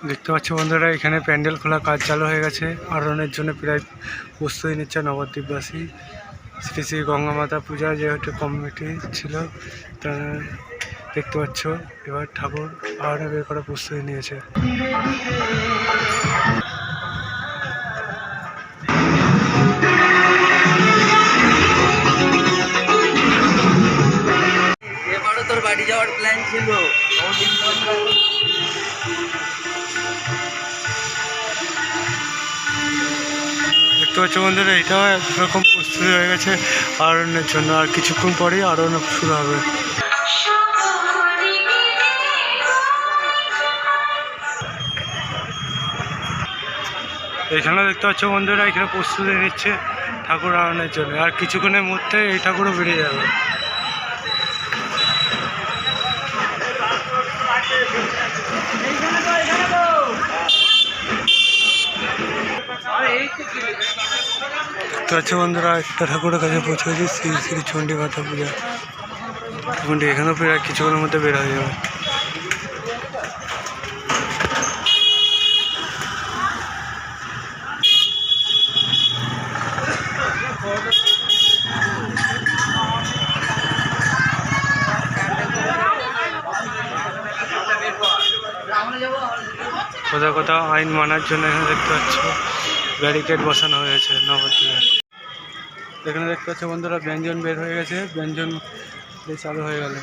দেখতে পাচ্ছ বন্ধুরা, এখানে প্যান্ডেল খোলা কাজ চালু হয়ে গেছে। আরোহণের জন্য প্রায় প্রস্তুতি নিচ্ছে নবদ্বীপবাসী। শ্রী শ্রী গঙ্গা মাতা পূজা যেহেতু কমিটি ছিল, তারা দেখতে পাচ্ছ এবার ঠাকুর আরোহণে বের করার প্রস্তুতি নিয়েছে। এবারও তোর বাড়ি যাওয়ার প্ল্যান ছিল। দেখতে পাচ্ছ বন্ধুরা, এটাও একরকম প্রস্তুতি হয়ে গেছে আরোহণের জন্য। আর কিছুক্ষণ পরেই আরোহণ শুরু হবে। এখানে দেখতে পাচ্ছ বন্ধুরা, এখানে প্রস্তুতি নিচ্ছে ঠাকুর আরোহণের জন্য। আর কিছুক্ষণের মধ্যে এই ঠাকুরও বেরিয়ে যাবে। দেখতে পাচ্ছ বন্ধুরা, একটা ঠাকুরের কাছে পৌঁছে গেছি, শ্রী শ্রী চণ্ডী মাতা পূজা। এখানেও প্রায় কিছুক্ষণের মধ্যে বের হয়ে যাবে। কোথাও কোথাও আইন মানার জন্য এখানে দেখতে পাচ্ছ ব্যারিকেড বসানো হয়েছে নবদ্বীপে। এখানে দেখতে পাচ্ছ বন্ধুরা, ব্যঞ্জন বের হয়ে গেছে, ব্যঞ্জন চালু হয়ে গেল।